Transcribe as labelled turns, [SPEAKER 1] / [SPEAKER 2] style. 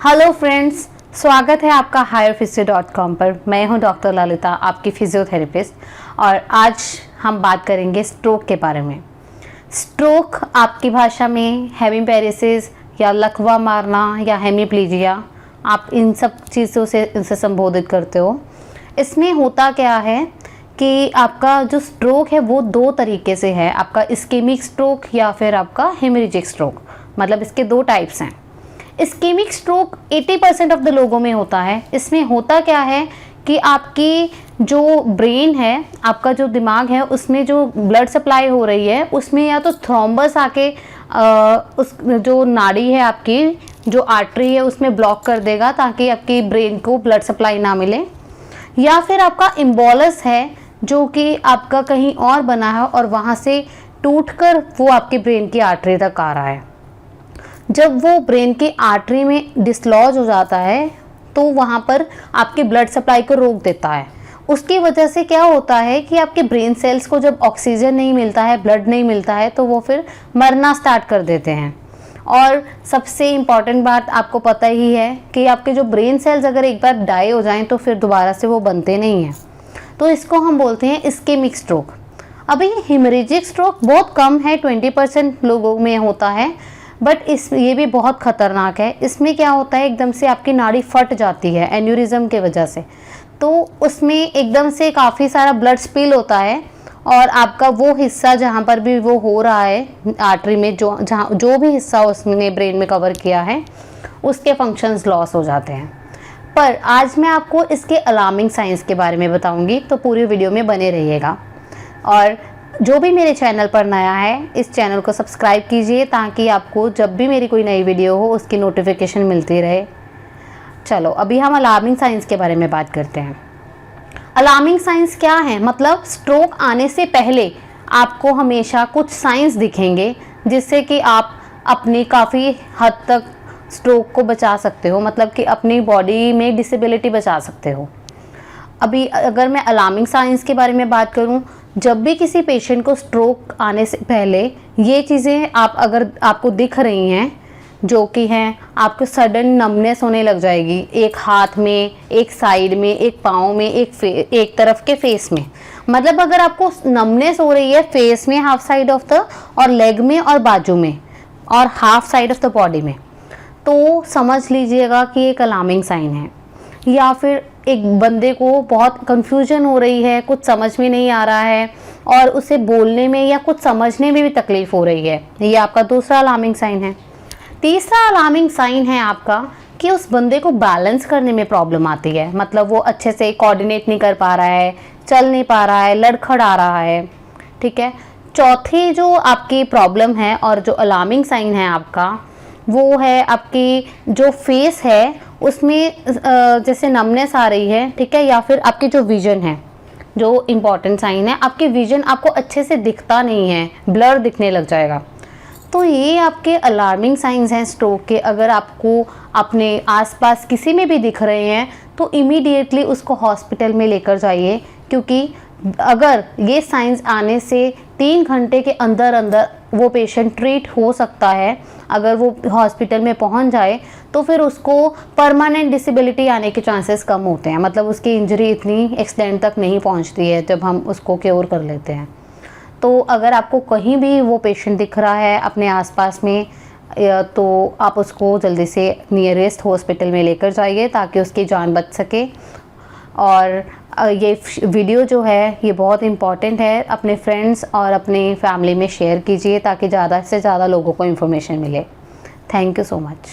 [SPEAKER 1] Hello friends, स्वागत है आपका higherphysio.com पर। मैं हूं डॉक्टर ललिता, आपकी फिजियोथेरेपिस्ट, और आज हम बात करेंगे स्ट्रोक के बारे में। स्ट्रोक आपकी भाषा में हेमीपैरेसिस या लकवा मारना या हेमीप्लीजिया, आप इन सब चीज़ों से इनसे संबोधित करते हो। इसमें होता क्या है कि आपका जो स्ट्रोक है वो दो तरीके से है, आपका इस्केमिक स्ट्रोक या फिर आपका हेमरेजिक स्ट्रोक। मतलब इसके दो टाइप्स हैं। इस्केमिक स्ट्रोक 80% ऑफ द लोगों में होता है। इसमें होता क्या है कि आपकी जो ब्रेन है, आपका जो दिमाग है, उसमें जो ब्लड सप्लाई हो रही है उसमें या तो थ्रोम्बस आके उस जो नाड़ी है, आपकी जो आर्टरी है, उसमें ब्लॉक कर देगा ताकि आपकी ब्रेन को ब्लड सप्लाई ना मिले, या फिर आपका इम्बोलस है जो कि आपका कहीं और बना है और वहाँ से टूटकर वो आपके ब्रेन की आर्टरी तक आ रहा है। जब वो ब्रेन की आर्टरी में डिसलॉज हो जाता है तो वहाँ पर आपके ब्लड सप्लाई को रोक देता है। उसकी वजह से क्या होता है कि आपके ब्रेन सेल्स को जब ऑक्सीजन नहीं मिलता है, ब्लड नहीं मिलता है, तो वो फिर मरना स्टार्ट कर देते हैं। और सबसे इम्पॉर्टेंट बात आपको पता ही है कि आपके जो ब्रेन सेल्स अगर एक बार डाई हो जाएं तो फिर दोबारा से वो बनते नहीं हैं। तो इसको हम बोलते हैं इस्केमिक स्ट्रोक। अभी हेमरेजिक स्ट्रोक बहुत कम है, 20% लोगों में होता है, बट ये भी बहुत ख़तरनाक है। इसमें क्या होता है, एकदम से आपकी नाड़ी फट जाती है एन्यूरिज्म के वजह से। तो उसमें एकदम से काफ़ी सारा ब्लड स्पिल होता है और आपका वो हिस्सा जहाँ पर भी वो हो रहा है आर्टरी में, जो भी हिस्सा उसने ब्रेन में कवर किया है, उसके फंक्शंस लॉस हो जाते हैं। पर आज मैं आपको इसके अलार्मिंग साइंस के बारे में बताऊंगी, तो पूरी वीडियो में बने रहिएगा। और जो भी मेरे चैनल पर नया है, इस चैनल को सब्सक्राइब कीजिए ताकि आपको जब भी मेरी कोई नई वीडियो हो उसकी नोटिफिकेशन मिलती रहे। चलो अभी हम अलार्मिंग साइंस के बारे में बात करते हैं। अलार्मिंग साइंस क्या है? मतलब स्ट्रोक आने से पहले आपको हमेशा कुछ साइंस दिखेंगे जिससे कि आप अपनी काफ़ी हद तक स्ट्रोक को बचा सकते हो, मतलब कि अपनी बॉडी में डिसेबिलिटी बचा सकते हो। अभी अगर मैं अलार्मिंग साइंस के बारे में बात करूं, जब भी किसी पेशेंट को स्ट्रोक आने से पहले ये चीज़ें अगर आपको दिख रही हैं, जो कि हैं, आपको सडन नमनेस होने लग जाएगी, एक हाथ में, एक साइड में, एक पाँव में, एक तरफ के फेस में। मतलब अगर आपको नमनेस हो रही है फेस में, हाफ साइड ऑफ द, और लेग में और बाजू में, और half side of the body में, तो समझ लीजिएगा कि एक अलार्मिंग साइन है। या फिर एक बंदे को बहुत कंफ्यूजन हो रही है, कुछ समझ में नहीं आ रहा है और उसे बोलने में या कुछ समझने में भी तकलीफ हो रही है, ये आपका दूसरा अलार्मिंग साइन है। तीसरा अलार्मिंग साइन है आपका कि उस बंदे को बैलेंस करने में प्रॉब्लम आती है, मतलब वो अच्छे से कोऑर्डिनेट नहीं कर पा रहा है, चल नहीं पा रहा है, लड़खड़ा रहा है। ठीक है। चौथी जो आपकी प्रॉब्लम है और जो अलार्मिंग साइन है आपका, वो है आपकी जो फेस है उसमें जैसे नमनेस आ रही है, ठीक है, या फिर आपकी जो विजन है, जो इम्पॉर्टेंट साइन है, आपकी विजन आपको अच्छे से दिखता नहीं है, ब्लर दिखने लग जाएगा। तो ये आपके अलार्मिंग साइंस हैं स्ट्रोक के। अगर आपको अपने आसपास किसी में भी दिख रहे हैं तो इमीडिएटली उसको हॉस्पिटल में लेकर जाइए, क्योंकि अगर ये साइंस आने से 3 घंटे के अंदर अंदर वो पेशेंट ट्रीट हो सकता है। अगर वो हॉस्पिटल में पहुंच जाए तो फिर उसको परमानेंट डिसेबिलिटी आने के चांसेस कम होते हैं, मतलब उसकी इंजरी इतनी एक्सटेंड तक नहीं पहुंचती है जब हम उसको क्योर कर लेते हैं। तो अगर आपको कहीं भी वो पेशेंट दिख रहा है अपने आसपास में, तो आप उसको जल्दी से नियरेस्ट हॉस्पिटल में लेकर जाइए ताकि उसकी जान बच सके। और ये वीडियो जो है ये बहुत इम्पॉर्टेंट है, अपने फ्रेंड्स और अपनी फैमिली में शेयर कीजिए ताकि ज़्यादा से ज़्यादा लोगों को इन्फॉर्मेशन मिले। Thank you so much.